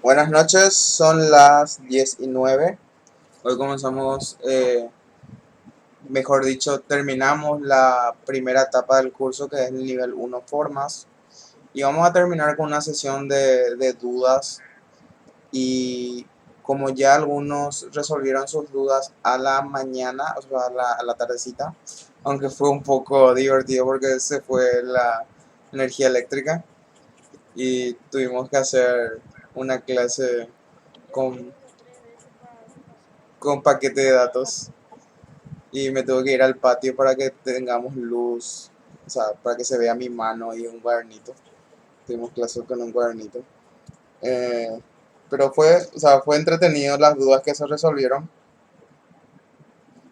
Buenas noches, son las 10:09. Hoy comenzamos, mejor dicho, terminamos la primera etapa del curso que es el nivel 1 formas. Y vamos a terminar con una sesión de dudas. Y como ya algunos resolvieron sus dudas a la mañana, o sea, a la tardecita, aunque fue un poco divertido porque se fue la energía eléctrica y tuvimos que hacer una clase con paquete de datos y me tuve que ir al patio para que tengamos luz, o sea, para que se vea mi mano y un cuadernito. Tuvimos clases con un cuadernito. Eh, pero fue, o sea, fue entretenido las dudas que se resolvieron.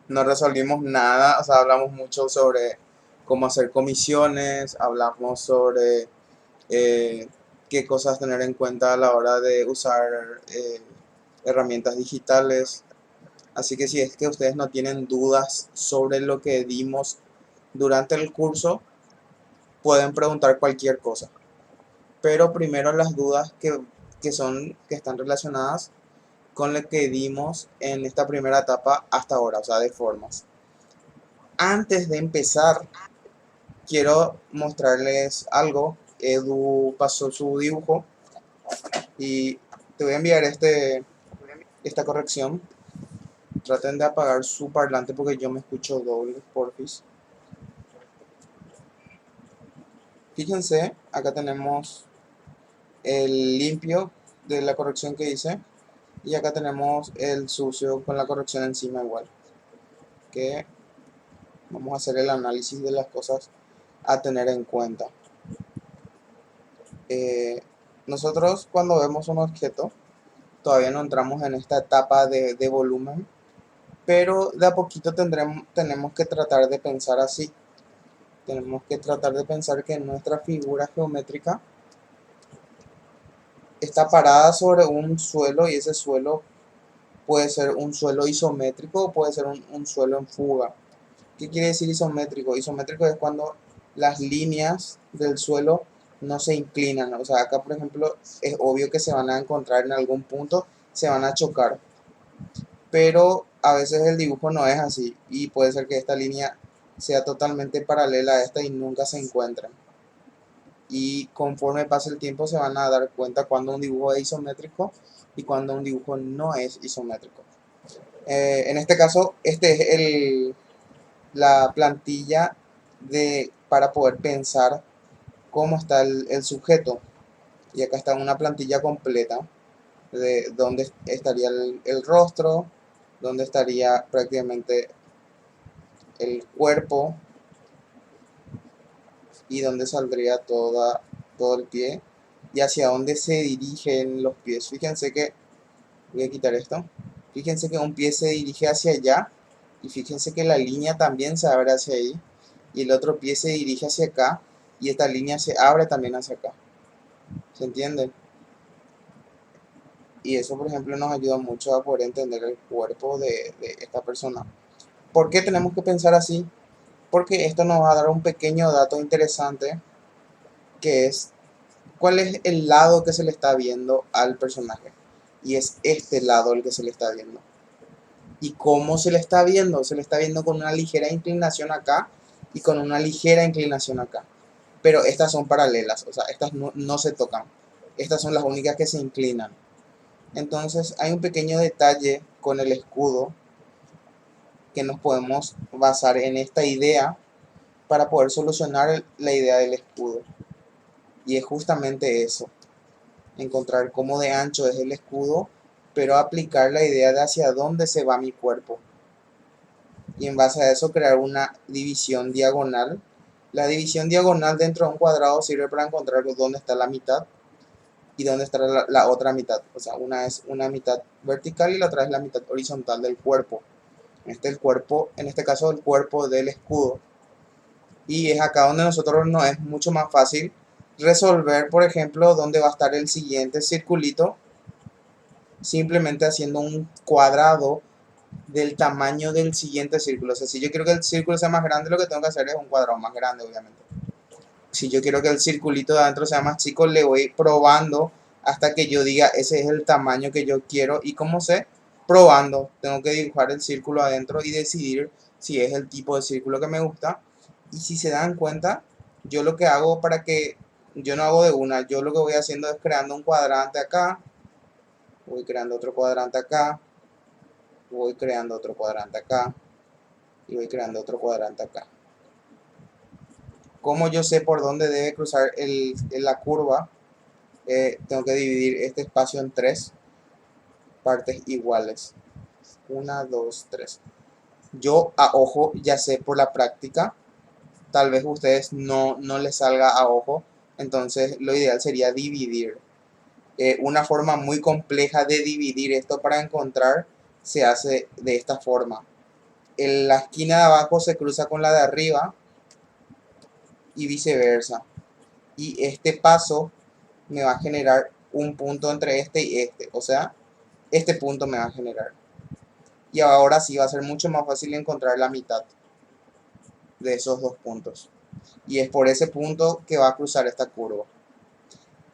No resolvimos nada, o sea, hablamos mucho sobre cómo hacer comisiones, hablamos sobre eh, qué cosas tener en cuenta a la hora de usar herramientas digitales. Así que si es que ustedes no tienen dudas sobre lo que dimos durante el curso, pueden preguntar cualquier cosa. Pero primero las dudas que están relacionadas con lo que dimos en esta primera etapa hasta ahora, o sea, de formas. Antes de empezar, quiero mostrarles algo. Edu pasó su dibujo y te voy a enviar esta corrección. Traten de apagar su parlante porque yo me escucho doble, porfis. Fíjense, acá tenemos el limpio de la corrección que hice y acá tenemos el sucio con la corrección encima igual. Que vamos a hacer el análisis de las cosas a tener en cuenta. Eh, Nosotros cuando vemos un objeto todavía no entramos en esta etapa de volumen, pero de a poquito tenemos que tratar de pensar así. Tenemos que tratar de pensar que nuestra figura geométrica está parada sobre un suelo y ese suelo puede ser un suelo isométrico o puede ser un suelo en fuga. ¿Qué quiere decir isométrico? Isométrico es cuando las líneas del suelo no se inclinan. O sea, acá por ejemplo es obvio que se van a encontrar en algún punto, se van a chocar. Pero a veces el dibujo no es así y puede ser que esta línea sea totalmente paralela a esta y nunca se encuentren. Y conforme pase el tiempo se van a dar cuenta cuando un dibujo es isométrico y cuando un dibujo no es isométrico. En este caso, este es la plantilla para poder pensar cómo está el sujeto. Y acá está una plantilla completa de dónde estaría el rostro, dónde estaría prácticamente el cuerpo y dónde saldría todo el pie y hacia dónde se dirigen los pies. Fíjense que, voy a quitar esto, fíjense que un pie se dirige hacia allá y fíjense que la línea también se abre hacia ahí y el otro pie se dirige hacia acá y esta línea se abre también hacia acá. ¿Se entiende? Y eso, por ejemplo, nos ayuda mucho a poder entender el cuerpo de esta persona. ¿Por qué tenemos que pensar así? Porque esto nos va a dar un pequeño dato interesante, que es cuál es el lado que se le está viendo al personaje. Y es este lado el que se le está viendo. ¿Y cómo se le está viendo? Se le está viendo con una ligera inclinación acá y con una ligera inclinación acá. Pero estas son paralelas, o sea, estas no se tocan. Estas son las únicas que se inclinan. Entonces hay un pequeño detalle con el escudo que nos podemos basar en esta idea para poder solucionar la idea del escudo. Y es justamente eso, encontrar cómo de ancho es el escudo, pero aplicar la idea de hacia dónde se va mi cuerpo. Y en base a eso crear una división diagonal. La división diagonal dentro de un cuadrado sirve para encontrar dónde está la mitad y dónde está la otra mitad. O sea, una es una mitad vertical y la otra es la mitad horizontal del cuerpo. En este caso el cuerpo del escudo. Y es acá donde nosotros nos es mucho más fácil resolver, por ejemplo, dónde va a estar el siguiente circulito, simplemente haciendo un cuadrado del tamaño del siguiente círculo. O sea, si yo quiero que el círculo sea más grande, lo que tengo que hacer es un cuadrado más grande, obviamente. Si yo quiero que el circulito de adentro sea más chico, le voy probando hasta que yo diga ese es el tamaño que yo quiero. ¿Y cómo sé? Probando. Tengo que dibujar el círculo adentro y decidir si es el tipo de círculo que me gusta. Y si se dan cuenta, yo lo que hago para que yo no hago de una, yo lo que voy haciendo es creando un cuadrante acá, voy creando otro cuadrante acá, voy creando otro cuadrante acá y voy creando otro cuadrante acá. ¿Cómo yo sé por dónde debe cruzar la curva? Tengo que dividir este espacio en tres partes iguales. Una, dos, tres. Yo a ojo ya sé por la práctica, tal vez a ustedes no les salga a ojo, entonces lo ideal sería dividir. Una forma muy compleja de dividir esto para encontrar se hace de esta forma. La esquina de abajo se cruza con la de arriba y viceversa. Y este paso me va a generar un punto entre este y este. O sea, este punto me va a generar. Y ahora sí va a ser mucho más fácil encontrar la mitad de esos dos puntos. Y es por ese punto que va a cruzar esta curva.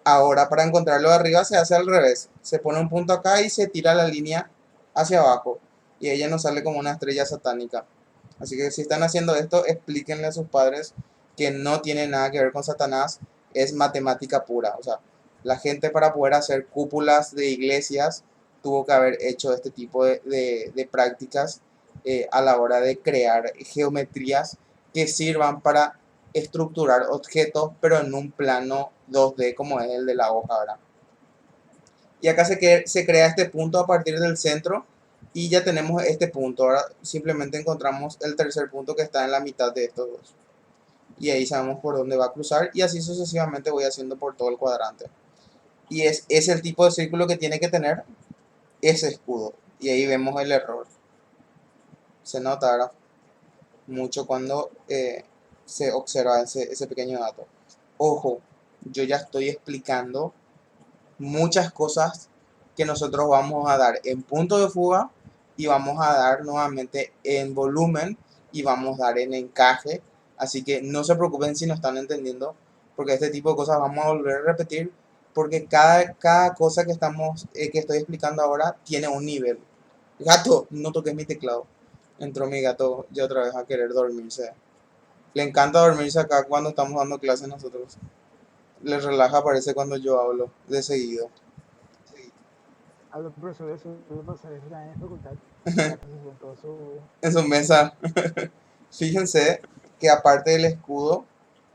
Ahora para encontrarlo de arriba se hace al revés. Se pone un punto acá y se tira la línea hacia abajo. Y ella nos sale como una estrella satánica. Así que si están haciendo esto, explíquenle a sus padres que no tiene nada que ver con Satanás. Es matemática pura. O sea, la gente para poder hacer cúpulas de iglesias tuvo que haber hecho este tipo de prácticas a la hora de crear geometrías que sirvan para estructurar objetos, pero en un plano 2D como es el de la hoja, ¿verdad? Y acá se crea este punto a partir del centro y ya tenemos este punto. Ahora simplemente encontramos el tercer punto que está en la mitad de estos dos. Y ahí sabemos por dónde va a cruzar y así sucesivamente voy haciendo por todo el cuadrante. Y es el tipo de círculo que tiene que tener ese escudo. Y ahí vemos el error. Se nota, ¿verdad? Mucho cuando se observa ese pequeño dato. Ojo, yo ya estoy explicando muchas cosas que nosotros vamos a dar en punto de fuga y vamos a dar nuevamente en volumen y vamos a dar en encaje. Así que no se preocupen si no están entendiendo, porque este tipo de cosas vamos a volver a repetir, porque cada cosa que estoy explicando ahora tiene un nivel. Gato, no toques mi teclado. Entró mi gato ya otra vez a querer dormirse. Le encanta dormirse acá cuando estamos dando clases nosotros. Le relaja, parece cuando yo hablo de seguido. A los profesores suele pasar eso también en facultad. El gato se juntó su... En su mesa. Fíjense que aparte del escudo,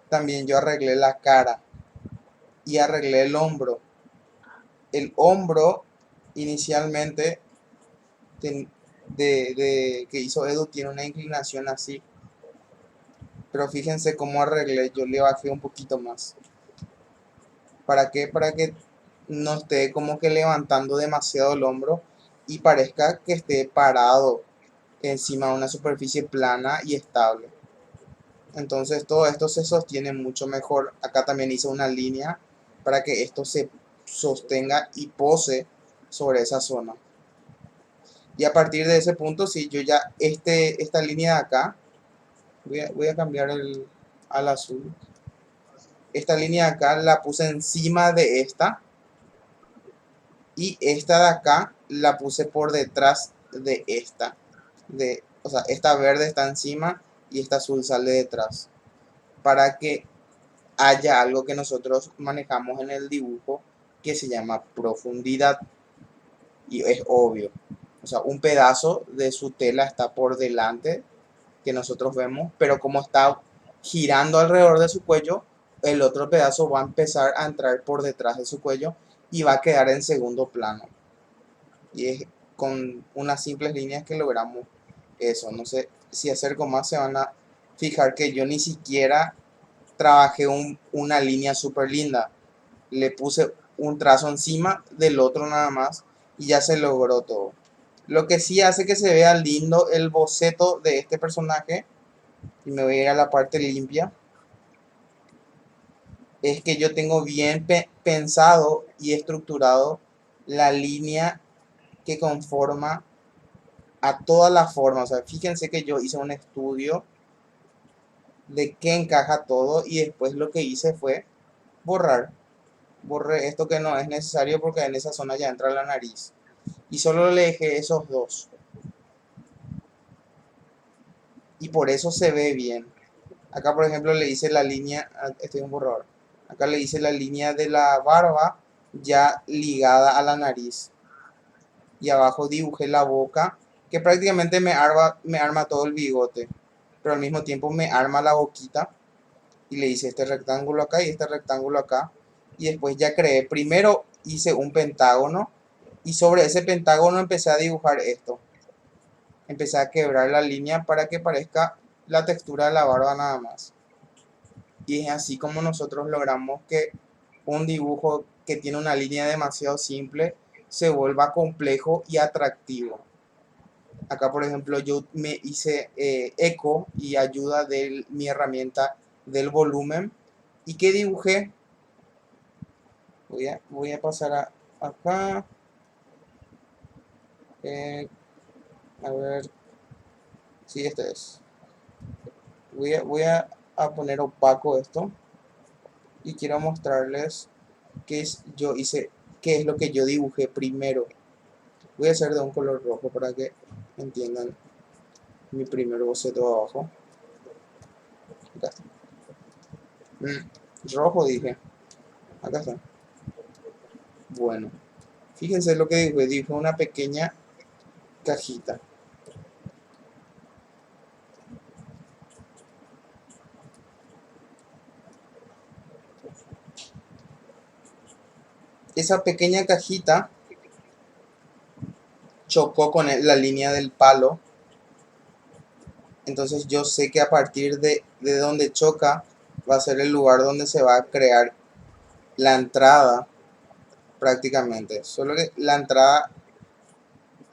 también yo arreglé la cara y arreglé el hombro. El hombro inicialmente que hizo Edu tiene una inclinación así, pero fíjense cómo arreglé, yo le bajé un poquito más. ¿Para qué? Para que no esté como que levantando demasiado el hombro y parezca que esté parado encima de una superficie plana y estable. Entonces todo esto se sostiene mucho mejor. Acá también hice una línea para que esto se sostenga y pose sobre esa zona. Y a partir de ese punto, si yo ya esta línea de acá, voy a cambiar al azul. Esta línea de acá la puse encima de esta y esta de acá la puse por detrás de esta. O sea, esta verde está encima y esta azul sale detrás. Para que haya algo que nosotros manejamos en el dibujo que se llama profundidad. Y es obvio. O sea, un pedazo de su tela está por delante que nosotros vemos, pero como está girando alrededor de su cuello, el otro pedazo va a empezar a entrar por detrás de su cuello y va a quedar en segundo plano. Y es con unas simples líneas que logramos eso. No sé si acerco más se van a fijar que yo ni siquiera trabajé una línea súper linda. Le puse un trazo encima del otro nada más y ya se logró todo. Lo que sí hace que se vea lindo el boceto de este personaje, y me voy a ir a la parte limpia, es que yo tengo bien pensado y estructurado la línea que conforma a toda la forma. O sea, fíjense que yo hice un estudio de qué encaja todo y después lo que hice fue borrar. borré esto que no es necesario porque en esa zona ya entra la nariz. Y solo le dejé esos dos. Y por eso se ve bien. Acá, por ejemplo, le hice la línea, estoy en borrador. Acá le hice la línea de la barba ya ligada a la nariz. Y abajo dibujé la boca, que prácticamente me arma todo el bigote. Pero al mismo tiempo me arma la boquita. Y le hice este rectángulo acá y este rectángulo acá. Y después ya creé, primero hice un pentágono. Y sobre ese pentágono empecé a dibujar esto. Empecé a quebrar la línea para que parezca la textura de la barba nada más. Y es así como nosotros logramos que un dibujo que tiene una línea demasiado simple se vuelva complejo y atractivo. Acá, por ejemplo, yo me hice eco y ayuda de mi herramienta del volumen. ¿Y qué dibujé? Voy a pasar acá. eh, a ver si este es. Voy a poner opaco esto y quiero mostrarles yo hice, qué es lo que yo dibujé primero. Voy a hacer de un color rojo para que entiendan mi primer boceto abajo. Acá está. Rojo dije. Acá está. Bueno, fíjense lo que dibujé. Dibujé una pequeña cajita. Esa pequeña cajita chocó con la línea del palo. Entonces yo sé que a partir de donde choca va a ser el lugar donde se va a crear la entrada prácticamente. Solo que la entrada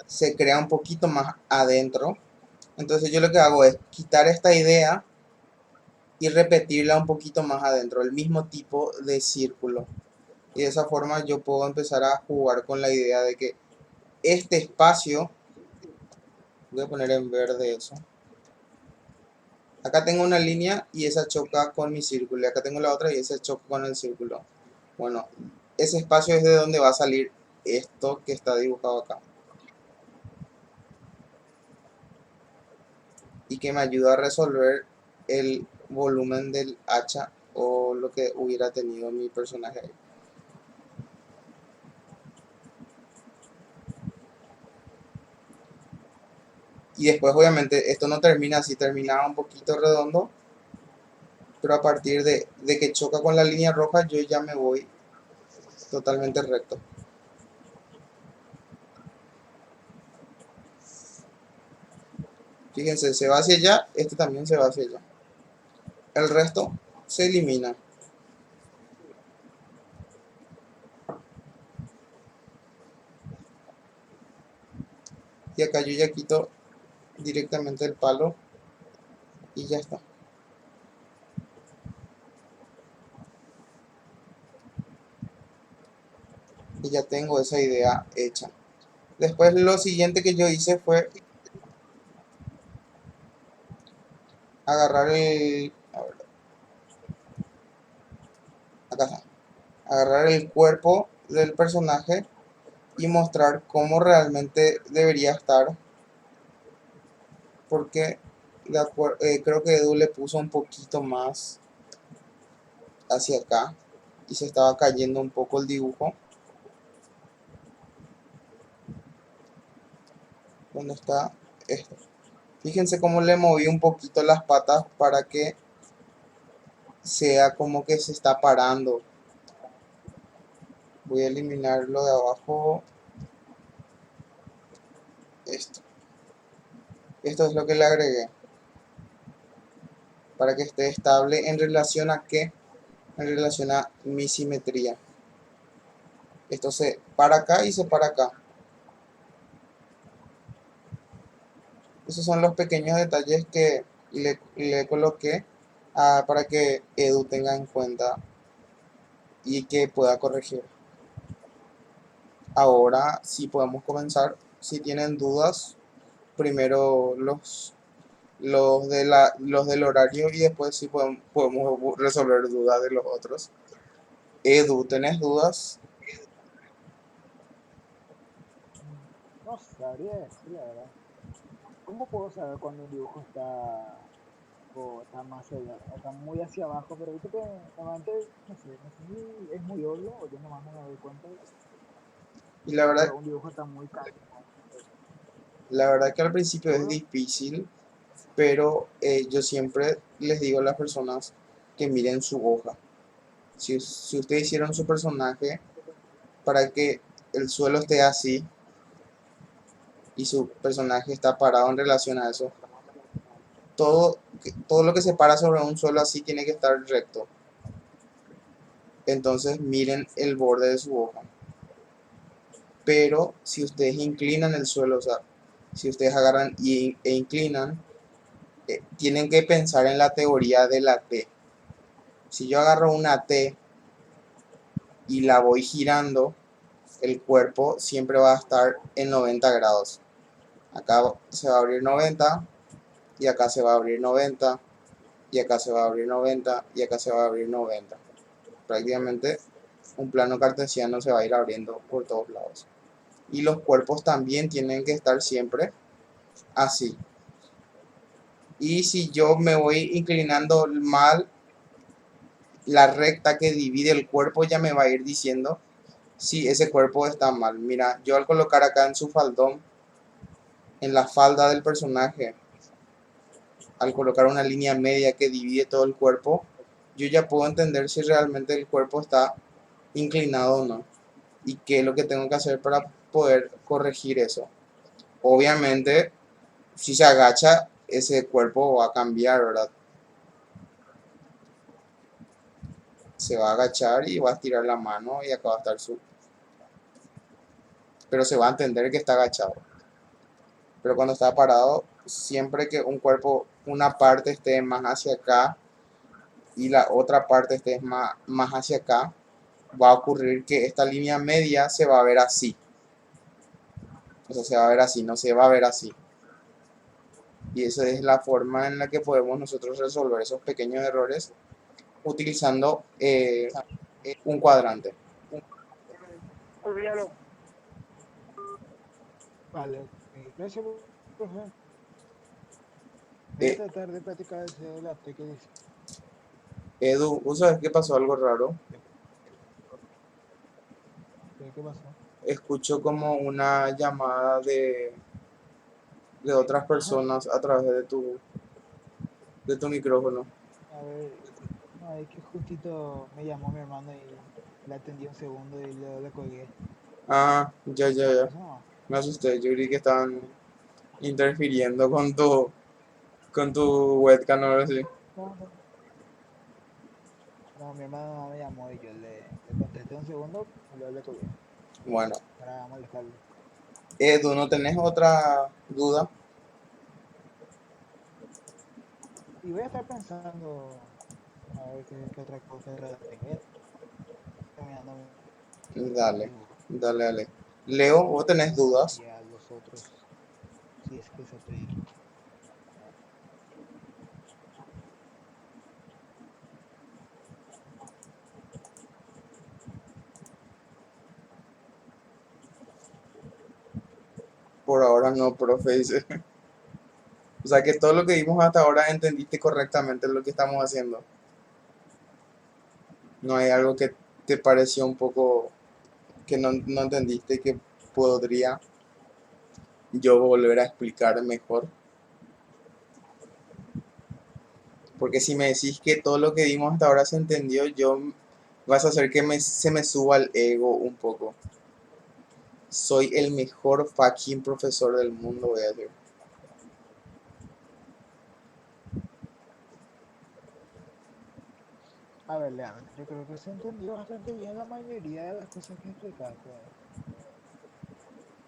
se crea un poquito más adentro. Entonces yo lo que hago es quitar esta idea y repetirla un poquito más adentro, el mismo tipo de círculo. Y de esa forma yo puedo empezar a jugar con la idea de que este espacio, voy a poner en verde eso. Acá tengo una línea y esa choca con mi círculo. Y acá tengo la otra y esa choca con el círculo. Bueno, ese espacio es de donde va a salir esto que está dibujado acá. Y que me ayuda a resolver el volumen del hacha o lo que hubiera tenido mi personaje ahí. Y después obviamente esto no termina así, terminaba un poquito redondo, pero a partir de que choca con la línea roja yo ya me voy totalmente recto. Fíjense, se va hacia allá, este también se va hacia allá. El resto se elimina. Y acá yo ya quito directamente el palo y ya está. Y ya tengo esa idea hecha. Después lo siguiente que yo hice fue agarrar a ver, acá está. Agarrar el cuerpo del personaje y mostrar cómo realmente debería estar. Porque creo que Edu le puso un poquito más hacia acá y se estaba cayendo un poco el dibujo. ¿Dónde está esto? Fíjense cómo le moví un poquito las patas para que sea como que se está parando. Voy a eliminar lo de abajo. Esto es lo que le agregué para que esté estable en relación a qué, en relación a mi simetría. Esto se para acá y se para acá. Esos son los pequeños detalles que le coloqué para que Edu tenga en cuenta y que pueda corregir. Ahora sí podemos comenzar. Si tienen dudas, primero los del horario y después sí podemos resolver dudas de los otros. Edu, ¿tenés dudas? No sabría decir la verdad. ¿Cómo puedo saber cuando un dibujo está o está más allá, o está muy hacia abajo? Pero viste que normalmente, no sé si es muy obvio o yo nomás no me doy cuenta Y cuando un dibujo está muy caro. la verdad que al principio es ¿Seguro? difícil, pero yo siempre les digo a las personas que miren su hoja. Si ustedes hicieron su personaje para que el suelo esté así y su personaje está parado en relación a eso, todo lo que se para sobre un suelo así tiene que estar recto. Entonces miren el borde de su hoja. Pero si ustedes inclinan el suelo, o sea, si ustedes agarran e inclinan, tienen que pensar en la teoría de la T. Si yo agarro una T y la voy girando, el cuerpo siempre va a estar en 90 grados. Acá se va a abrir 90 y acá se va a abrir 90 y acá se va a abrir 90 y acá se va a abrir 90. Prácticamente un plano cartesiano se va a ir abriendo por todos lados. Y los cuerpos también tienen que estar siempre así. Y si yo me voy inclinando mal, la recta que divide el cuerpo ya me va a ir diciendo si ese cuerpo está mal. Mira, yo al colocar acá en su faldón, en la falda del personaje, al colocar una línea media que divide todo el cuerpo, yo ya puedo entender si realmente el cuerpo está inclinado o no. Y qué es lo que tengo que hacer para poder corregir eso. Obviamente, si se agacha, ese cuerpo va a cambiar, ¿verdad? Se va a agachar y va a estirar la mano y acá va a estar su... Pero se va a entender que está agachado. Pero cuando está parado, siempre que un cuerpo, una parte esté más hacia acá y la otra parte esté más hacia acá, va a ocurrir que esta línea media se va a ver así. O sea, se va a ver así, no se va a ver así. Y esa es la forma en la que podemos nosotros resolver esos pequeños errores utilizando un cuadrante. Olvídalo. Vale, ok. Gracias, profe. Voy a Eh, tratar de practicar ese latte que dice. Edu, ¿vos sabes qué pasó? Algo raro. ¿Qué pasó? Escucho como una llamada de otras Ajá. personas a través de tu micrófono. A ver, no, es que justito me llamó mi hermano y le atendí un segundo y le colgué. Ah, ya, ya, ya. Eso no. Me asusté. Yo creí que estaban interfiriendo con tu webcam o algo así. No, no, no, mi hermano me llamó y yo le contesté un segundo y luego le colgué Bueno, para molestarle. Edu, ¿no tenés otra duda? Y voy a estar pensando a ver qué otra cosa tengo. Voy a terminando mi Dale, dibujo dale, dale. Leo, ¿vos tenés y dudas? ya los otros, si es que se puede. Por ahora no, profe, dice. O sea que todo lo que vimos hasta ahora entendiste correctamente lo que estamos haciendo. No hay algo que te pareció un poco que no entendiste que podría yo volver a explicar mejor. Porque si me decís que todo lo que vimos hasta ahora se entendió, yo vas a hacer que se me suba el ego un poco. Soy el mejor fucking profesor del mundo, voy a decir. A ver, Leandro, yo creo que se entendió bastante bien la mayoría de las cosas que explicaste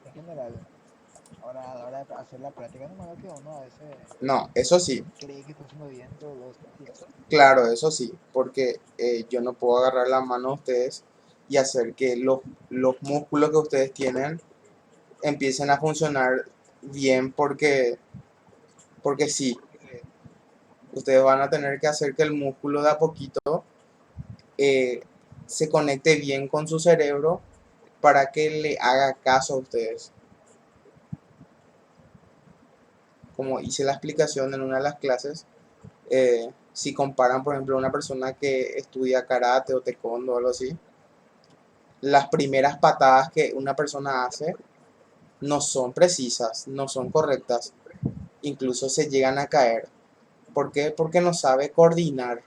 en general. Ahora, a la hora de hacer la práctica, no me que uno a veces No, eso sí, cree que está haciendo bien, pero luego se equivoca. claro, eso sí, porque yo no puedo agarrar la mano a ustedes y hacer que los músculos que ustedes tienen empiecen a funcionar bien porque sí, ustedes van a tener que hacer que el músculo de a poquito se conecte bien con su cerebro para que le haga caso a ustedes. Como hice la explicación en una de las clases, si comparan, por ejemplo, a una persona que estudia karate o taekwondo o algo así, las primeras patadas que una persona hace no son precisas, no son correctas, incluso se llegan a caer. ¿Por qué? Porque no sabe coordinar.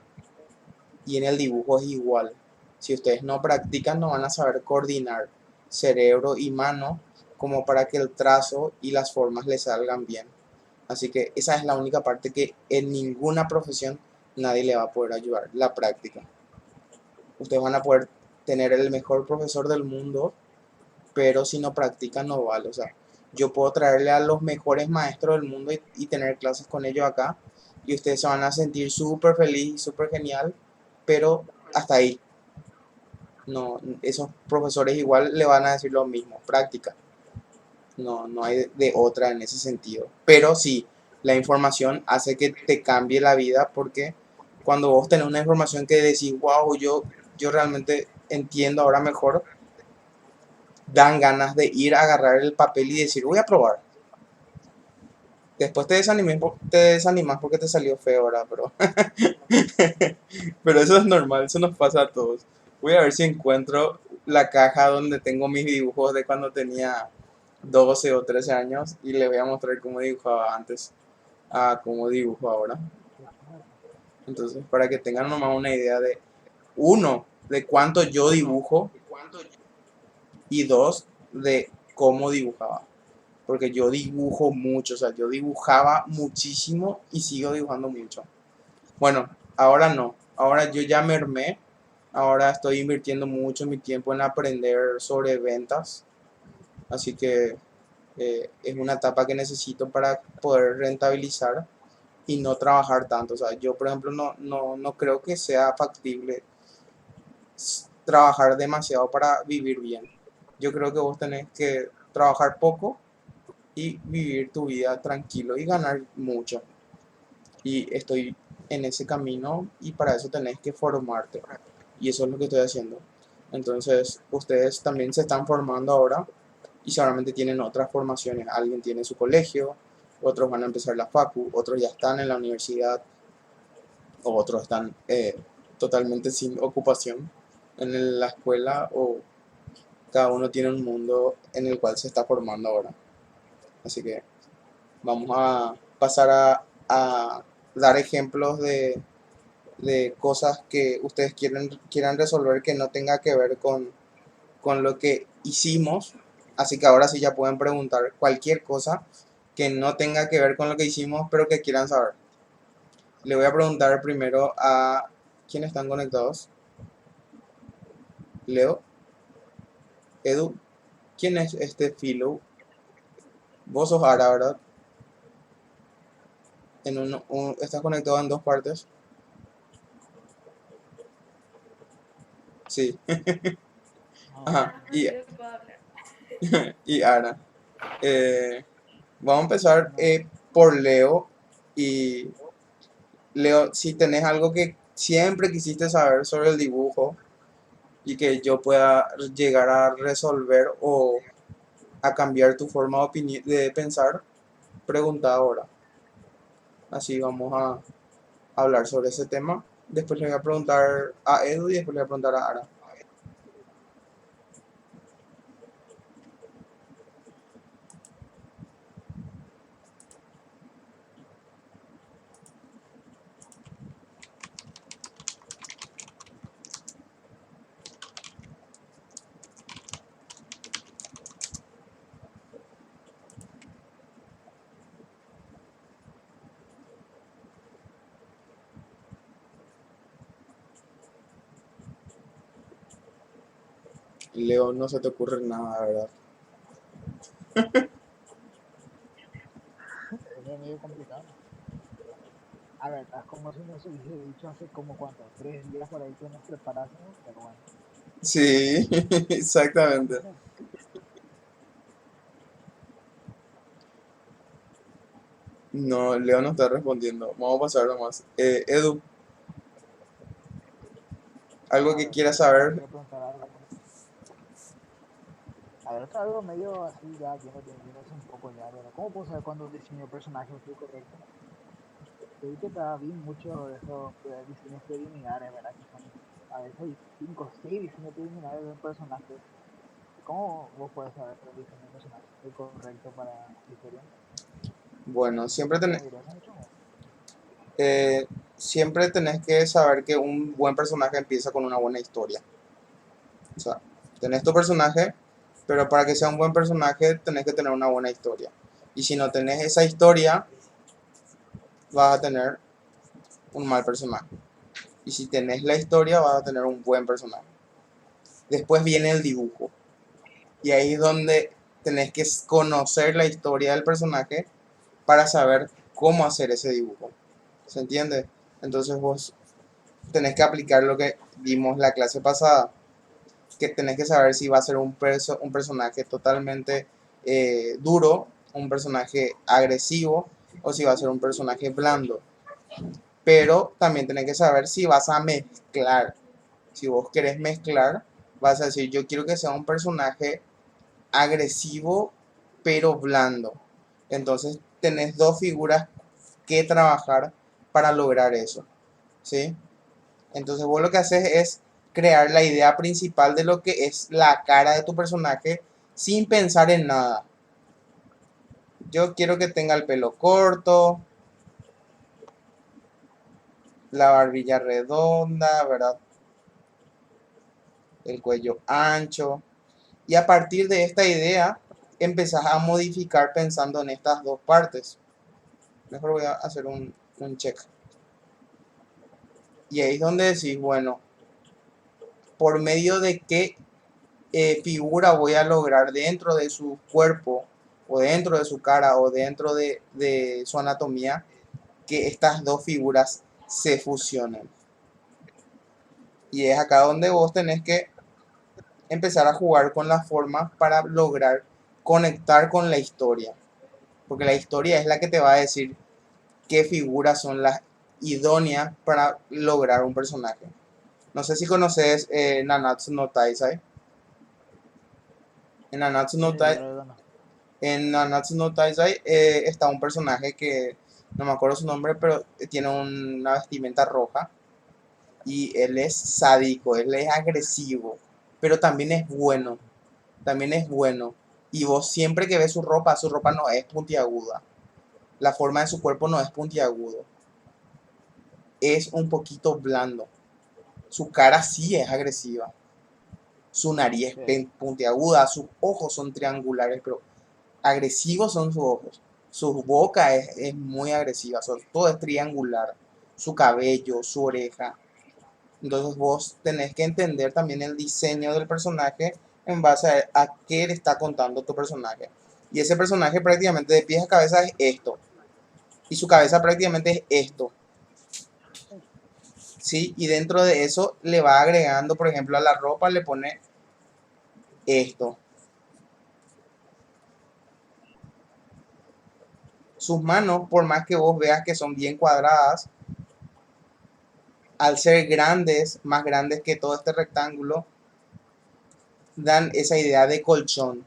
Y en el dibujo es igual. Si ustedes no practican, no van a saber coordinar cerebro y mano como para que el trazo y las formas les salgan bien. Así que esa es la única parte que en ninguna profesión nadie le va a poder ayudar, la práctica. Ustedes van a poder tener el mejor profesor del mundo, pero si no practican no vale. O sea, yo puedo traerle a los mejores maestros del mundo y tener clases con ellos acá y ustedes se van a sentir súper feliz y súper genial, pero hasta ahí. No, esos profesores igual le van a decir lo mismo, práctica. No hay de otra en ese sentido. Pero sí, la información hace que te cambie la vida porque cuando vos tenés una información que decís, wow, yo realmente entiendo ahora mejor, dan ganas de ir a agarrar el papel y decir, voy a probar. Después te desanimas porque te salió feo, ¿verdad? Pero eso es normal, eso nos pasa a todos. Voy a ver si encuentro la caja donde tengo mis dibujos de cuando tenía 12 o 13 años y les voy a mostrar cómo dibujaba antes a cómo dibujo ahora. Entonces, para que tengan nomás una idea de, uno, de cuánto yo dibujo y dos, de cómo dibujaba. Porque yo dibujo mucho, o sea, yo dibujaba muchísimo y sigo dibujando mucho. Bueno, ahora no, ahora yo ya mermé, ahora estoy invirtiendo mucho mi tiempo en aprender sobre ventas, así que es una etapa que necesito para poder rentabilizar y no trabajar tanto. O sea, yo por ejemplo no creo que sea factible trabajar demasiado para vivir bien. Yo creo que vos tenés que trabajar poco y vivir tu vida tranquilo y ganar mucho. Y estoy en ese camino y para eso tenés que formarte. Y eso es lo que estoy haciendo. Entonces, ustedes también se están formando ahora y seguramente tienen otras formaciones. Alguien tiene su colegio, otros van a empezar la facu, otros ya están en la universidad, o otros están totalmente sin ocupación en la escuela, o cada uno tiene un mundo en el cual se está formando ahora. Así que vamos a pasar a dar ejemplos de cosas que ustedes quieran resolver que no tenga que ver con lo que hicimos. Así que ahora sí ya pueden preguntar cualquier cosa que no tenga que ver con lo que hicimos, pero que quieran saber. Le voy a preguntar primero a quiénes están conectados. Leo, Edu, ¿quién es este Philo? Vos sos Ara, ¿verdad? ¿Estás conectado en dos partes? Sí. No, Ajá. Y Ara. Eh, Vamos a empezar no. por Leo. Y Leo, si tenés algo que siempre quisiste saber sobre el dibujo y que yo pueda llegar a resolver o a cambiar tu forma de pensar, pregunta ahora. Así vamos a hablar sobre ese tema. Después le voy a preguntar a Edu y después le voy a preguntar a Ara. Leo, no se te ocurre nada, ¿verdad? Es medio complicado. A ver, es como si nos hubiese dicho hace como cuánto, 3 días por ahí que nos preparásemos, pero bueno. Sí, exactamente. No, Leo no está respondiendo. Vamos a pasar nomás. Edu, Algo A que ver, quieras te saber. quería preguntar algo. A ver, esto es algo medio así, ya yéndose un poco ya, pero ¿cómo puedo saber cuando un diseño de personaje fue correcto? Yo vi que estaba bien mucho de esos diseños preliminares, ¿verdad? Que son, a veces hay 5 o 6 diseños preliminares de un personaje. ¿Cómo vos puedes saber que el diseño de personaje fue correcto para la historia? Bueno, ¿Me dirías mucho más? eh, siempre tenés que saber que un buen personaje empieza con una buena historia. O sea, tenés tu personaje, pero para que sea un buen personaje tenés que tener una buena historia. Y si no tenés esa historia, vas a tener un mal personaje. Y si tenés la historia, vas a tener un buen personaje. Después viene el dibujo. Y ahí es donde tenés que conocer la historia del personaje para saber cómo hacer ese dibujo. ¿Se entiende? Entonces vos tenés que aplicar lo que vimos la clase pasada, que tenés que saber si va a ser un personaje totalmente duro, un personaje agresivo o si va a ser un personaje blando. Pero también tenés que saber si vas a mezclar. Si vos querés mezclar, vas a decir, yo quiero que sea un personaje agresivo pero blando. Entonces tenés dos figuras que trabajar para lograr eso. ¿Sí? Entonces vos lo que haces es crear la idea principal de lo que es la cara de tu personaje sin pensar en nada. Yo quiero que tenga el pelo corto, la barbilla redonda, ¿verdad? El cuello ancho. Y a partir de esta idea empezás a modificar pensando en estas dos partes. Mejor voy a hacer un check. Y ahí es donde decís, bueno, por medio de qué figura voy a lograr dentro de su cuerpo o dentro de su cara o dentro de su anatomía que estas dos figuras se fusionen. Y es acá donde vos tenés que empezar a jugar con las formas para lograr conectar con la historia. Porque la historia es la que te va a decir qué figuras son las idóneas para lograr un personaje. No sé si conoces Nanatsu no Taizai. En Nanatsu Sí, no, sí, la verdad no. en Nanatsu no Taizai está un personaje que no me acuerdo su nombre, pero tiene una vestimenta roja y él es sádico, él es agresivo, pero también es bueno, también es bueno. Y vos siempre que ves su ropa no es puntiaguda, la forma de su cuerpo no es puntiagudo, es un poquito blando. Su cara sí es agresiva, su nariz Sí, es puntiaguda, sus ojos son triangulares, pero agresivos son sus ojos. Su boca es muy agresiva, todo es triangular. Su cabello, su oreja. Entonces vos tenés que entender también el diseño del personaje en base a qué le está contando tu personaje. Y ese personaje prácticamente de pies a cabeza es esto. Y su cabeza prácticamente es esto. ¿Sí? Y dentro de eso le va agregando, por ejemplo, a la ropa le pone esto. Sus manos, por más que vos veas que son bien cuadradas, al ser grandes, más grandes que todo este rectángulo, dan esa idea de colchón.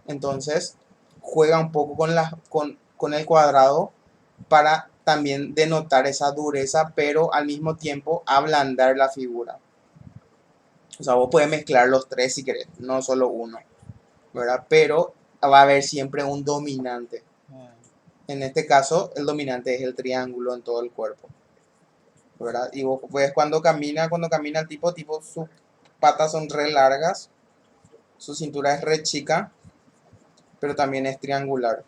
Entonces, juega un poco con el cuadrado para también denotar esa dureza, pero al mismo tiempo ablandar la figura. O sea, vos puedes mezclar los tres si querés, no solo uno, ¿verdad? Pero va a haber siempre un dominante. eh, En este caso, el dominante es el triángulo en todo el cuerpo, ¿verdad? Y vos ves cuando camina el tipo, sus patas son re largas, su cintura es re chica, pero también es triangular.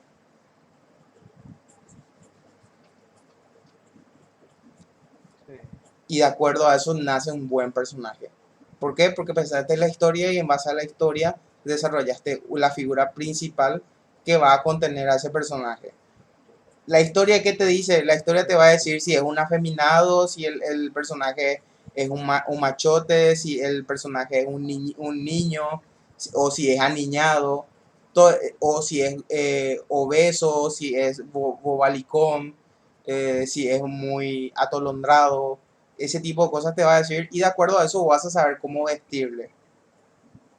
sí. Y de acuerdo a eso nace un buen personaje. ¿Por qué? Porque pensaste en la historia y en base a la historia desarrollaste la figura principal que va a contener a ese personaje. La historia, ¿qué te dice? La historia te va a decir si es un afeminado, si el personaje es un machote, si el personaje es un niño, o si es aniñado, o si es obeso, si es bobalicón, si es muy atolondrado. ese tipo de cosas te va a decir y de acuerdo a eso vas a saber cómo vestirle.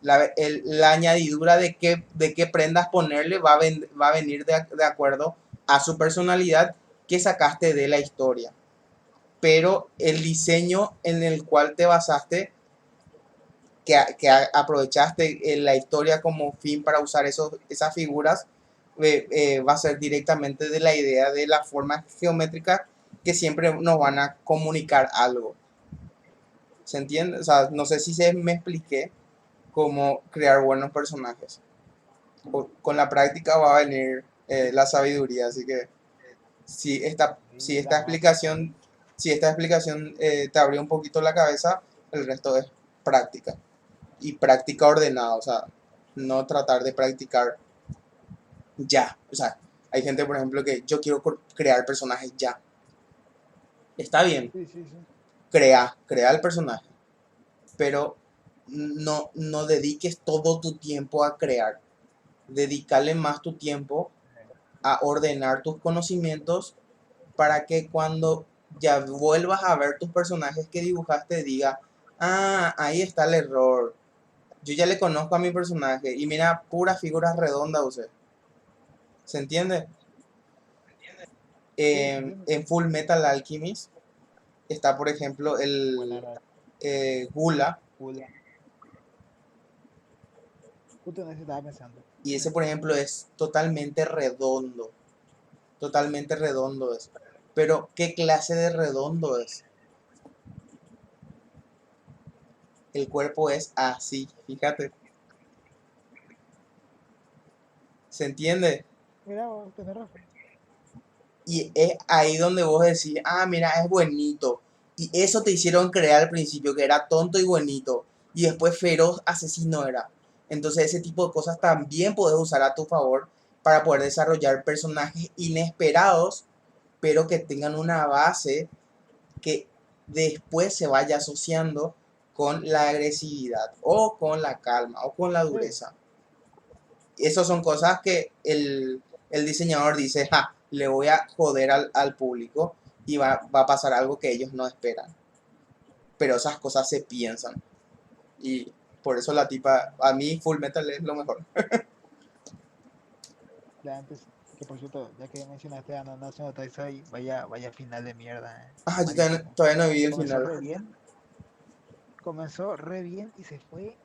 La añadidura de qué prendas ponerle va a venir de acuerdo a su personalidad que sacaste de la historia. Pero el diseño en el cual te basaste, aprovechaste la historia como fin para usar esas figuras, va a ser directamente de la idea de la forma geométrica que siempre nos van a comunicar algo. ¿Se entiende? O sea, no sé si me expliqué cómo crear buenos personajes. Con la práctica va a venir la sabiduría, así que si Y las más aplicables. si esta explicación te abrió un poquito la cabeza, el resto es práctica. Y práctica ordenada, o sea, no tratar de practicar ya. O sea, hay gente, por ejemplo, que yo quiero crear personajes ya. Está bien, Sí, sí, sí. crea el personaje, pero no dediques todo tu tiempo a crear. Dedicarle más tu tiempo a ordenar tus conocimientos para que cuando ya vuelvas a ver tus personajes que dibujaste diga, ah, ahí está el error. Yo ya le conozco a mi personaje y mira, puras figuras redondas usé. ¿Se entiende? Sí, te entiendo, te En entiendo. Full Metal Alchemist está, por ejemplo, Buena el era Gula. Pula. Justo en eso estaba pensando. Y ese, por ejemplo, es totalmente redondo. Totalmente redondo es. Pero, ¿qué clase de redondo es? El cuerpo es así, fíjate. ¿Se entiende? Mira, vos tenés razón. Y es ahí donde vos decís, ah, mira, es buenito. Y eso te hicieron creer al principio, que era tonto y buenito. Y después feroz asesino era. Entonces ese tipo de cosas también puedes usar a tu favor para poder desarrollar personajes inesperados, pero que tengan una base que después se vaya asociando con la agresividad o con la calma o con la Sí, dureza. Esas son cosas que el diseñador dice, ja, le voy a joder al público y va a pasar algo que ellos no esperan. Pero esas cosas se piensan. Y por eso la tipa, a mí Full Metal es lo mejor. ya antes, que por cierto, ya que mencionaste a Nanatsu no Taizai, vaya, vaya final de mierda, Ah, yo malísimo. todavía no vi el Comenzó final. comenzó re bien y se fue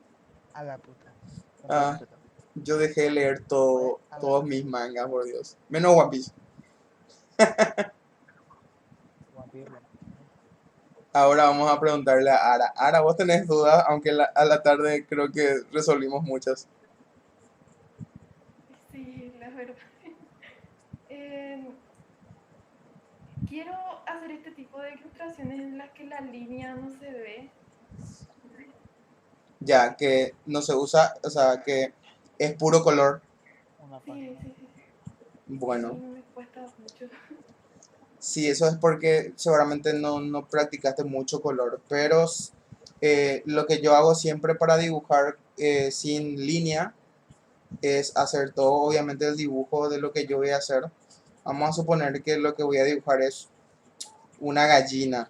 a la puta. Con todo Ah, respeto. yo dejé de leer Se fue a la todos puta. mis mangas, por Dios. Menos One Piece. Vampiro. Ahora vamos a preguntarle a Ara. Ara, vos tenés dudas, aunque a la tarde creo que resolvimos muchas. Sí, la verdad. Eh, quiero hacer este tipo de ilustraciones en las que la línea no se ve. Ya que no se usa, o sea, que es puro color. Una Sí, página. sí, sí. Sí, Bueno, me cuesta mucho. sí, eso es porque seguramente no practicaste mucho color, pero lo que yo hago siempre para dibujar sin línea es hacer todo, obviamente, el dibujo de lo que yo voy a hacer. Vamos a suponer que lo que voy a dibujar es una gallina,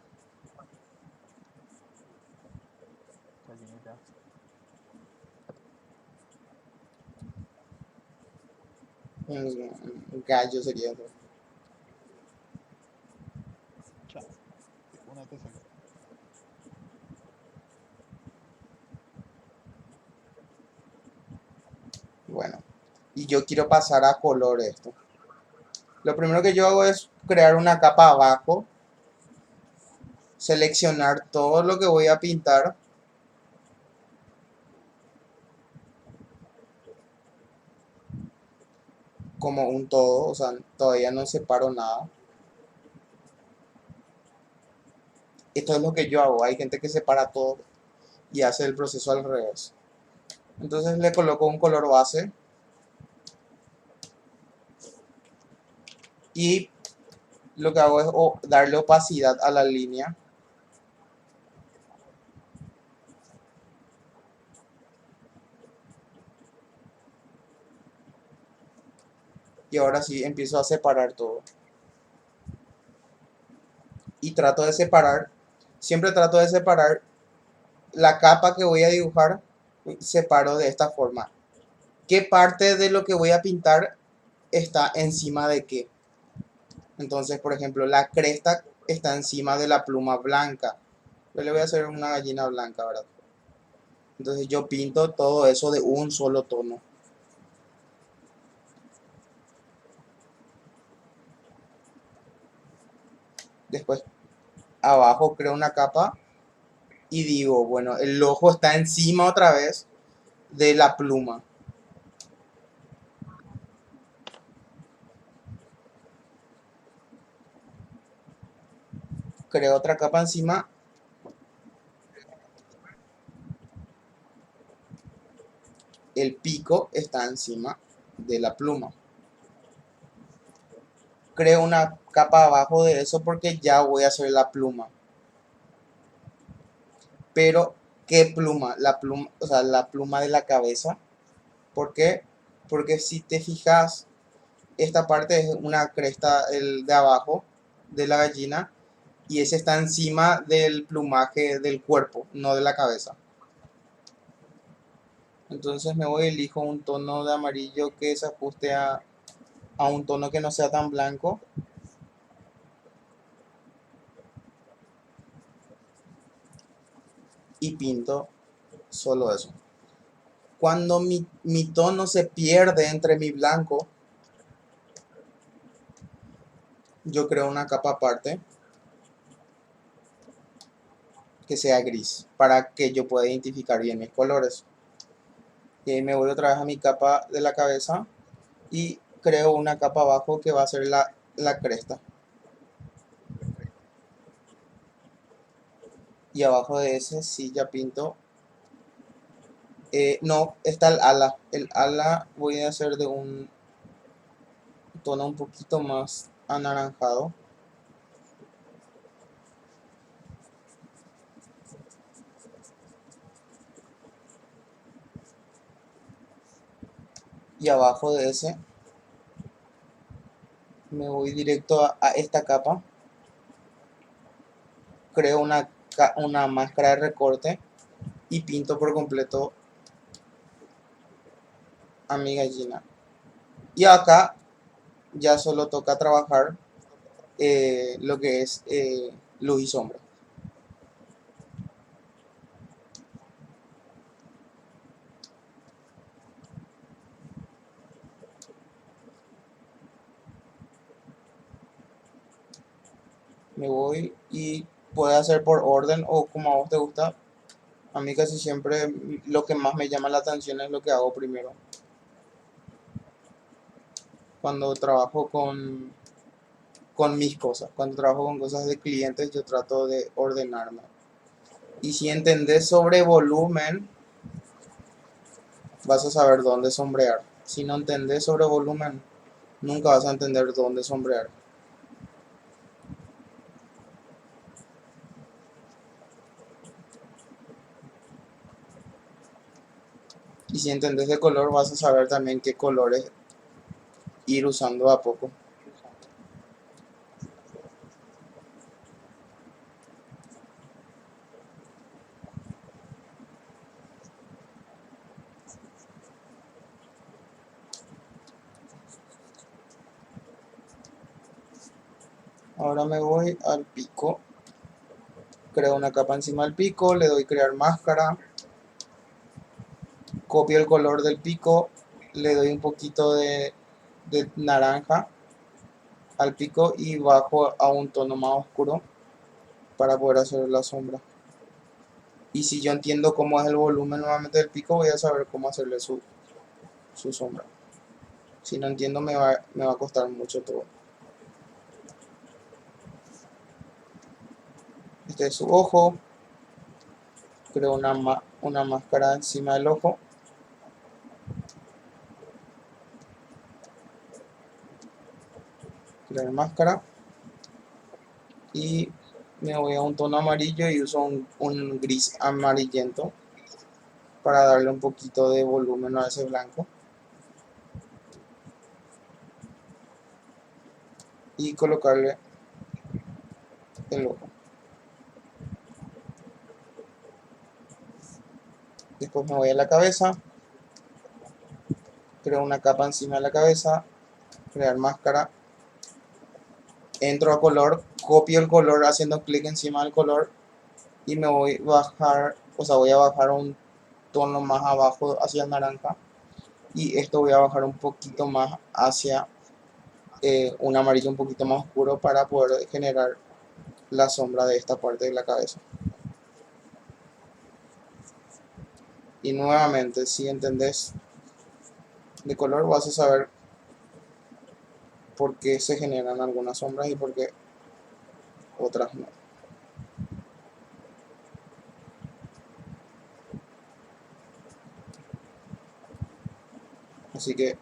Gallinita. un gallo sería eso. Chao. Una te salió. Bueno, y yo quiero pasar a color esto. Lo primero que yo hago es crear una capa abajo, seleccionar todo lo que voy a pintar como un todo, o sea, todavía no separo nada. Esto es lo que yo hago, hay gente que separa todo y hace el proceso al revés. Entonces le coloco un color base y lo que hago es darle opacidad a la línea. Y ahora sí empiezo a separar todo. Y trato de separar Siempre trato de separar la capa que voy a dibujar, separo de esta forma. ¿Qué parte de lo que voy a pintar está encima de qué? Entonces, por ejemplo, la cresta está encima de la pluma blanca. Yo le voy a hacer una gallina blanca, ¿verdad? Entonces yo pinto todo eso de un solo tono. Después abajo creo una capa y digo, bueno, el ojo está encima otra vez de la pluma. Creo otra capa encima. El pico está encima de la pluma. Creo una capa abajo de eso porque ya voy a hacer la pluma. Pero, ¿qué pluma? La pluma, o sea, la pluma de la cabeza. ¿Por qué? Porque si te fijas, esta parte es una cresta, el de abajo de la gallina, y ese está encima del plumaje del cuerpo, no de la cabeza. Entonces me voy y elijo un tono de amarillo que se ajuste a un tono que no sea tan blanco y pinto solo eso. Cuando mi tono se pierde entre mi blanco, yo creo una capa aparte que sea gris para que yo pueda identificar bien mis colores. Y ahí me voy otra vez a mi capa de la cabeza y creo una capa abajo que va a ser la cresta. Y abajo de ese sí ya pinto. No, está el ala. El ala voy a hacer de un tono un poquito más anaranjado. Y abajo de ese me voy directo a esta capa. Creo una máscara de recorte y pinto por completo a mi gallina. Y acá ya solo toca trabajar lo que es luz y sombra. Me voy y puede hacer por orden o como a vos te gusta. A mí casi siempre lo que más me llama la atención es lo que hago primero. Cuando trabajo con mis cosas, cuando trabajo con cosas de clientes, yo trato de ordenarme. Y si entendés sobre volumen, vas a saber dónde sombrear. Si no entendés sobre volumen, nunca vas a entender dónde sombrear. Y si entendés de color, vas a saber también qué colores ir usando a poco. Ahora me voy al pico. Creo una capa encima del pico, le doy crear máscara, copio el color del pico, le doy un poquito de naranja al pico y bajo a un tono más oscuro para poder hacer la sombra. Y si yo entiendo cómo es el volumen nuevamente del pico, voy a saber cómo hacerle su sombra. Si no entiendo, me va a costar mucho todo. Este es su ojo. Creo una máscara encima del ojo. Crear máscara. Y me voy a un tono amarillo y uso un gris amarillento para darle un poquito de volumen a ese blanco. Y colocarle el ojo. Después me voy a la cabeza, creo una capa encima de la cabeza, crear máscara, entro a color, copio el color haciendo clic encima del color y me voy a bajar, o sea, voy a bajar un tono más abajo hacia el naranja y esto voy a bajar un poquito más hacia un amarillo un poquito más oscuro para poder generar la sombra de esta parte de la cabeza. Y nuevamente, si entendés de color, vas a saber por qué se generan algunas sombras y por qué otras no. Así que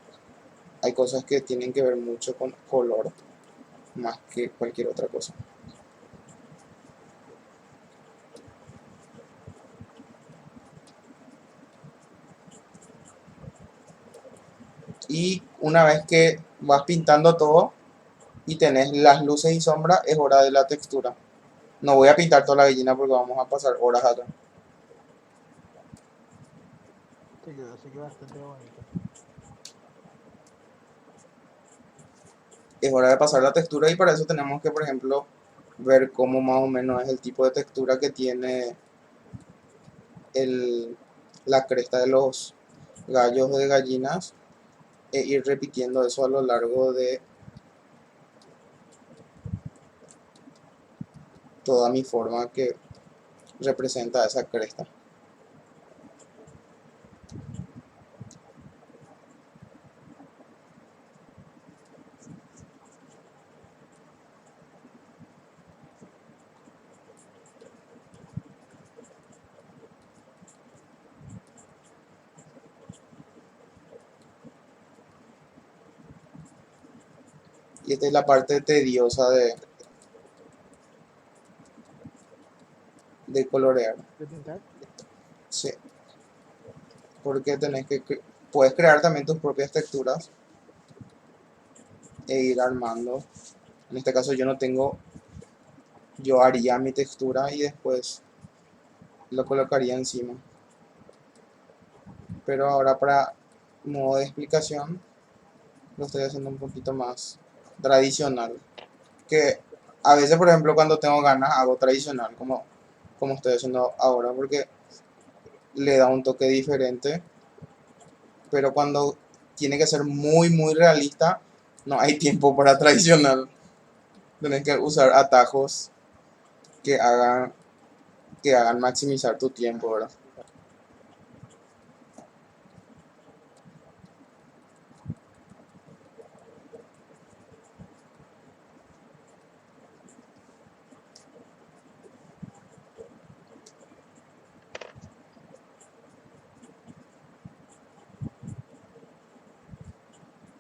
hay cosas que tienen que ver mucho con color más que cualquier otra cosa. Y una vez que vas pintando todo y tenés las luces y sombras, es hora de la textura. No voy a pintar toda la gallina porque vamos a pasar horas acá. Se quedó bastante bonito. Es hora de pasar la textura y para eso tenemos que, por ejemplo, ver cómo más o menos es el tipo de textura que tiene la cresta de los gallos de gallinas e ir repitiendo eso a lo largo de toda mi forma que representa esa cresta. Y esta es la parte tediosa de colorear. ¿De pintar? Sí, porque puedes crear también tus propias texturas e ir armando. En este caso yo no tengo, yo haría mi textura y después lo colocaría encima. Pero ahora para modo de explicación lo estoy haciendo un poquito más tradicional. Que a veces, por ejemplo, cuando tengo ganas hago tradicional, como estoy haciendo ahora, porque le da un toque diferente. Pero cuando tiene que ser muy, muy realista, no hay tiempo para tradicional. Tienes que usar atajos que hagan, que hagan maximizar tu tiempo, ¿verdad?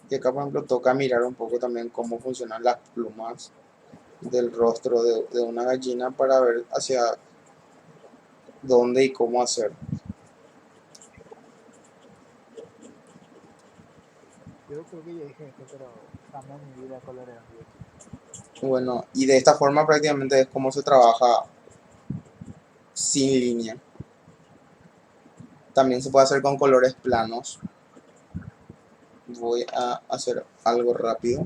Y acá, por ejemplo, toca mirar un poco también cómo funcionan las plumas del rostro de una gallina para ver hacia dónde y cómo hacer. Yo creo que ya dije esto, pero cambia mi vida colorear un video. Bueno, y de esta forma prácticamente es como se trabaja sin línea. También se puede hacer con colores planos. Voy a hacer algo rápido.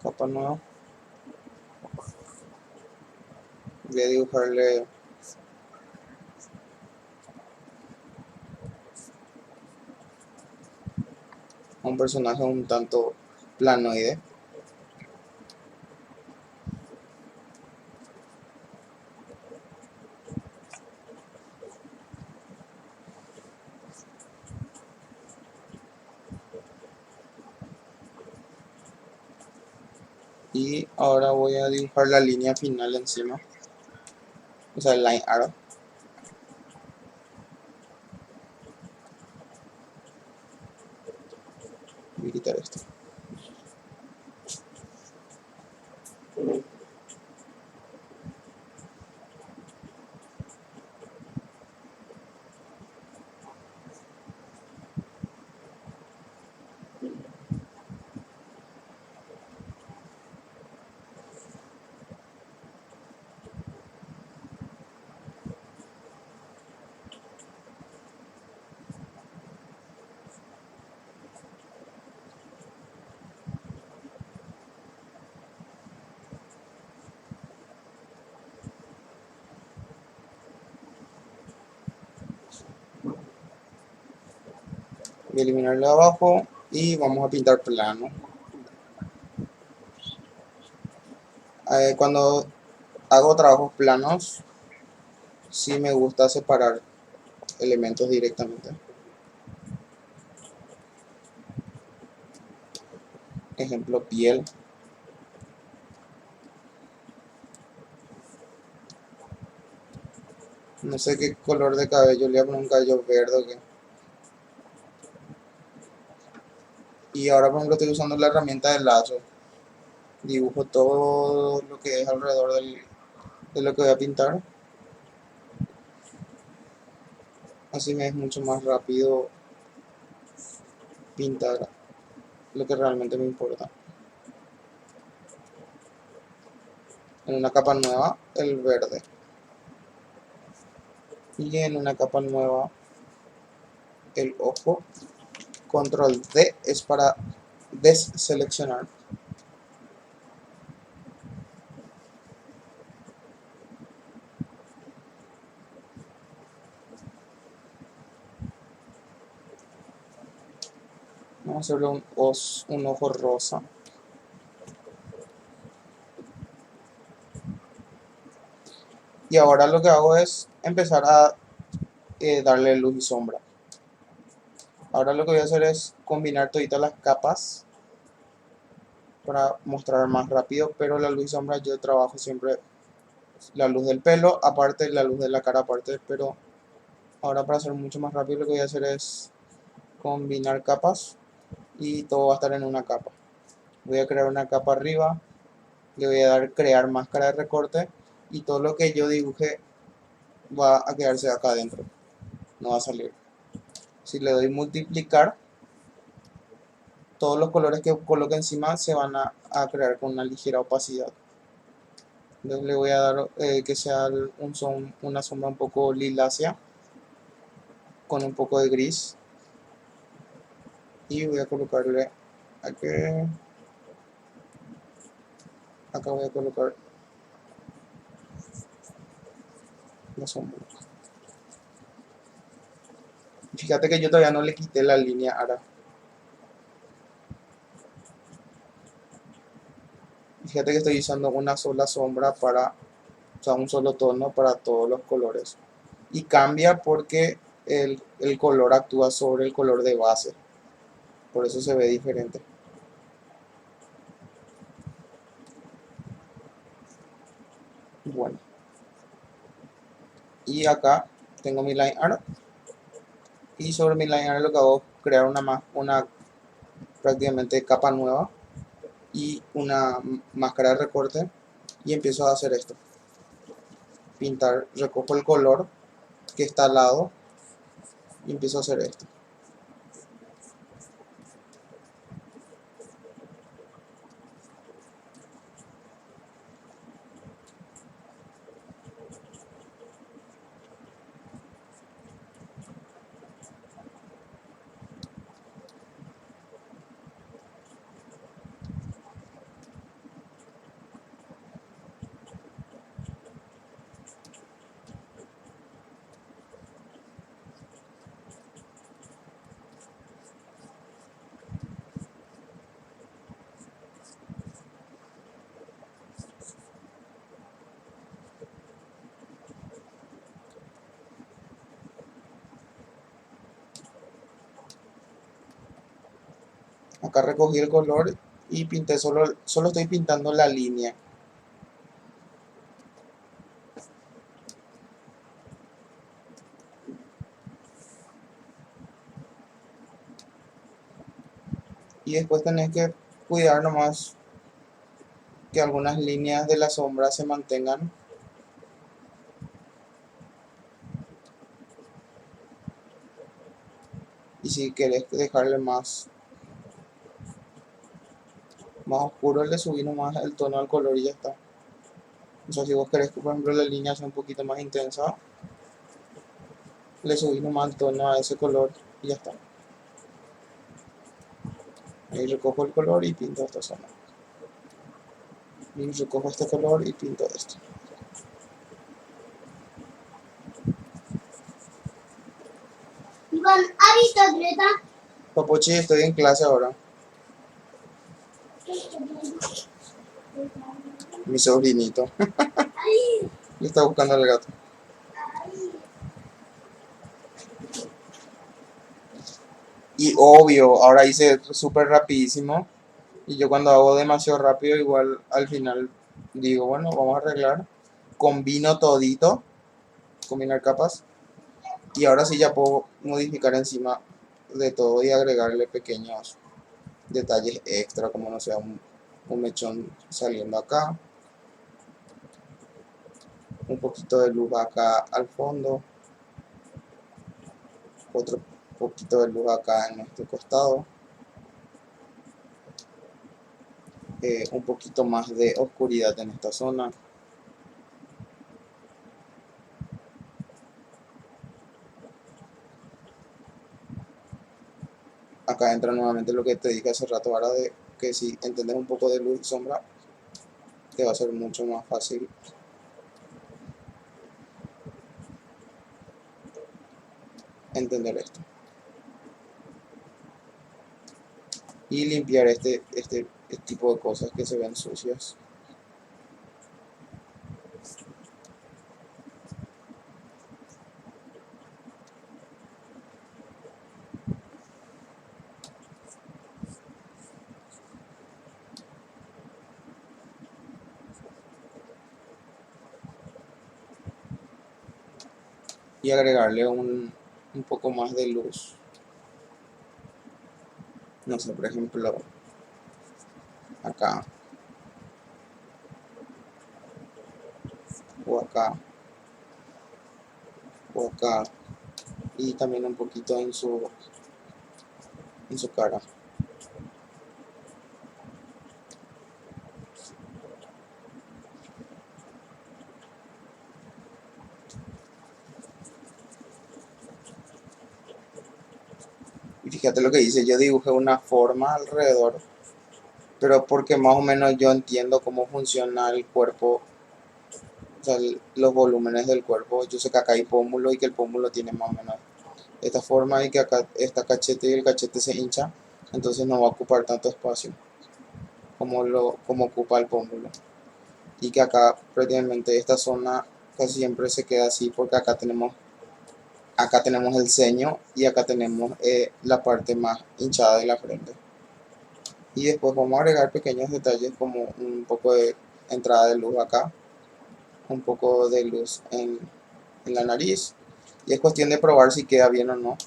Capa nueva. Voy a dibujarle a un personaje un tanto planoide. Y ahora voy a dibujar la línea final encima. O sea, el line art. Voy a quitar esto. Voy a eliminar de abajo y vamos a pintar plano. Cuando hago trabajos planos, sí me gusta separar elementos directamente. Ejemplo, piel. No sé qué color de cabello, le voy a poner un cabello verde o qué. Y ahora, por ejemplo, estoy usando la herramienta de lazo. Dibujo todo lo que es alrededor de lo que voy a pintar. Así me es mucho más rápido pintar lo que realmente me importa. En una capa nueva, el verde. Y en una capa nueva, el ojo. Control D es para deseleccionar. Vamos a hacerle un ojo rosa. Y ahora lo que hago es empezar a darle luz y sombra. Ahora lo que voy a hacer es combinar todas las capas para mostrar más rápido, pero la luz y sombra yo trabajo siempre la luz del pelo aparte, la luz de la cara aparte, pero ahora para hacer mucho más rápido lo que voy a hacer es combinar capas y todo va a estar en una capa. Voy a crear una capa arriba, le voy a dar crear máscara de recorte y todo lo que yo dibuje va a quedarse acá adentro, no va a salir. Si le doy multiplicar, todos los colores que coloque encima se van a crear con una ligera opacidad. Entonces le voy a dar que sea una sombra un poco lilácea con un poco de gris y voy a colocarle aquí, acá voy a colocar la sombra. Fíjate que yo todavía no le quité la línea ahora. Fíjate que estoy usando una sola sombra o sea, un solo tono para todos los colores. Y cambia porque el color actúa sobre el color de base. Por eso se ve diferente. Bueno. Y acá tengo mi line art. Y sobre mi line art lo que hago es crear una prácticamente capa nueva y una máscara de recorte. Y empiezo a hacer esto. Pintar, recojo el color que está al lado y empiezo a hacer esto. Acá recogí el color y pinté solo estoy pintando la línea. Y después tenés que cuidar nomás que algunas líneas de la sombra se mantengan. Y si querés dejarle más oscuro, le subí nomás el tono al color y ya está. O sea, si vos querés que por ejemplo la línea sea un poquito más intensa, le subí nomás el tono a ese color y ya está. Ahí recojo el color y pinto esta zona. Y recojo este color y pinto esto. Iván, ¿ha visto a Greta? Papochi, estoy en clase ahora. Mi sobrinito. Le está buscando al gato. Y obvio, ahora hice súper rapidísimo. Y yo cuando hago demasiado rápido, igual al final digo, bueno, vamos a arreglar. Combino todito, combinar capas. Y ahora sí ya puedo modificar encima de todo y agregarle pequeños detalles extra, como no sea un mechón saliendo acá, un poquito de luz acá al fondo, otro poquito de luz acá en este costado, un poquito más de oscuridad en esta zona. Acá entra nuevamente lo que te dije hace rato, ahora de que si entendés un poco de luz y sombra, te va a ser mucho más fácil entender esto. Y limpiar este tipo de cosas que se ven sucias. Y agregarle un poco más de luz. No sé, por ejemplo, acá o acá o acá y también un poquito en su cara. Y fíjate lo que dice, yo dibujé una forma alrededor, pero porque más o menos yo entiendo cómo funciona el cuerpo, o sea, los volúmenes del cuerpo. Yo sé que acá hay pómulo y que el pómulo tiene más o menos esta forma y que acá está cachete y el cachete se hincha, entonces no va a ocupar tanto espacio como ocupa el pómulo. Y que acá prácticamente esta zona casi siempre se queda así porque acá tenemos el ceño y acá tenemos la parte más hinchada de la frente. Y después vamos a agregar pequeños detalles como un poco de entrada de luz acá, un poco de luz en la nariz. Y es cuestión de probar si queda bien o no.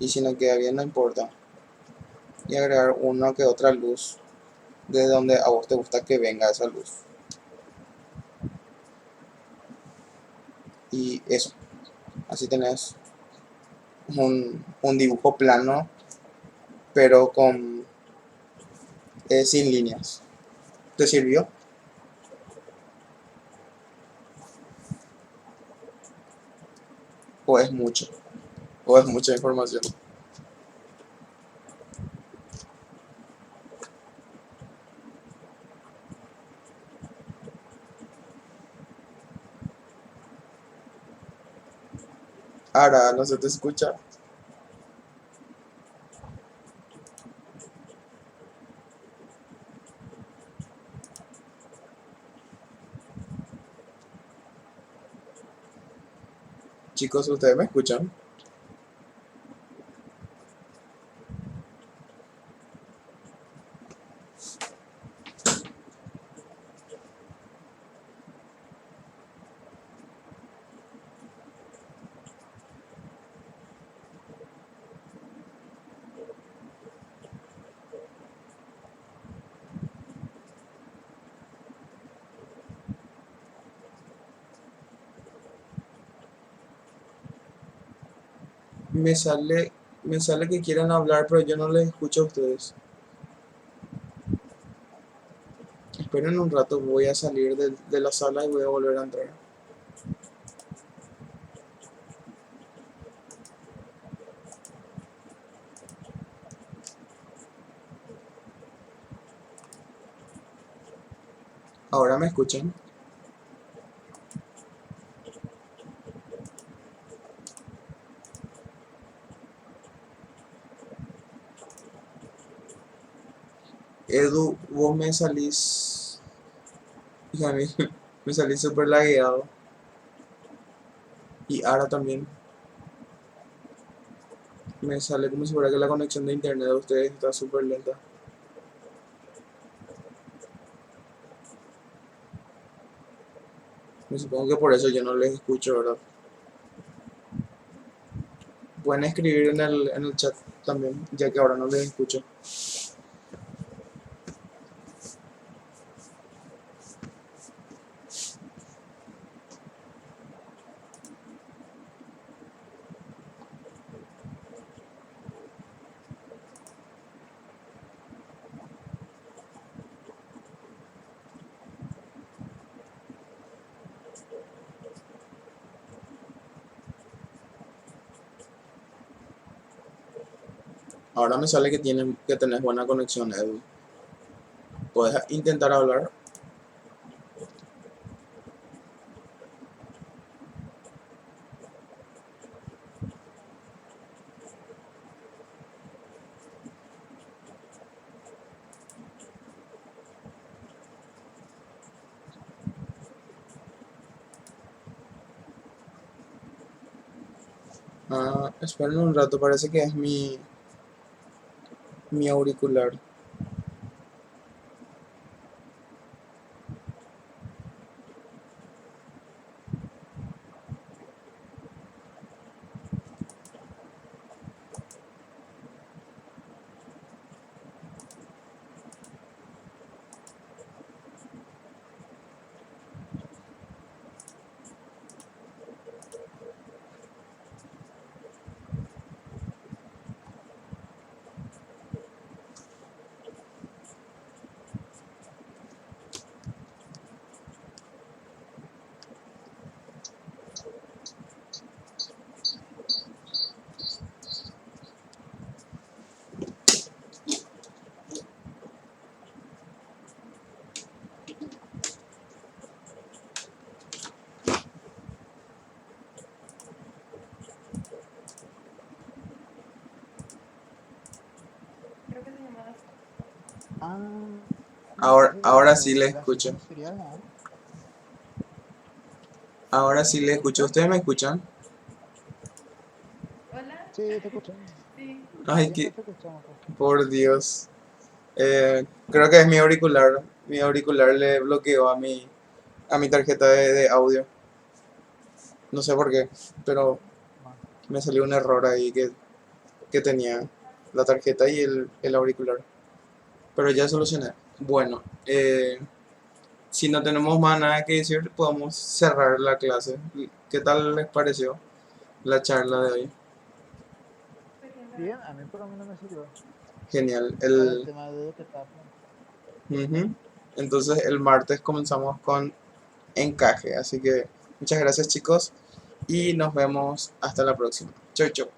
Y si no queda bien no importa. Y agregar una que otra luz de donde a vos te gusta que venga esa luz. Y eso, así tenés un dibujo plano, pero sin líneas. ¿Te sirvió? ¿O es mucho? ¿O es mucha información? Ahora no se te escucha. Chicos, ¿ustedes me escuchan? Me sale, me sale que quieren hablar, pero yo no les escucho a ustedes. Esperen un rato, voy a salir de la sala y voy a volver a entrar. ¿Ahora me escuchan? Edu, vos me salís. Y a mí me salí súper lagueado. Y ahora también me sale como si fuera que la conexión de internet de ustedes está súper lenta. Me supongo que por eso yo no les escucho, ¿verdad? Pueden escribir en el chat también, ya que ahora no les escucho. Ahora me sale que tenés buena conexión, Edu. Puedes intentar hablar. Ah, esperen un rato, parece que es mi auricular. Creo que se llama así. Ah, no, Ahora sí pero le así escucho. no sería nada. Ahora sí le ¿Me escucho. escuchas? ¿Ustedes me escuchan? Hola. Sí, te escuchamos. Sí. Ay, Siempre que te escuchamos, pues. por Dios. Creo que es mi auricular. Mi auricular le bloqueó a mi tarjeta de audio. No sé por qué, pero Man. me salió un error ahí que tenía la tarjeta y el auricular. Pero ya solucioné. Bueno, si no tenemos más nada que decir, podemos cerrar la clase. ¿Qué tal les pareció la charla de hoy? Fue bien, la Bien, verdad. a mí por lo menos me sirvió Genial. para el tema de etapas. Ujú. Entonces el martes comenzamos con encaje. Así que muchas gracias chicos y nos vemos hasta la próxima. Chau, chau.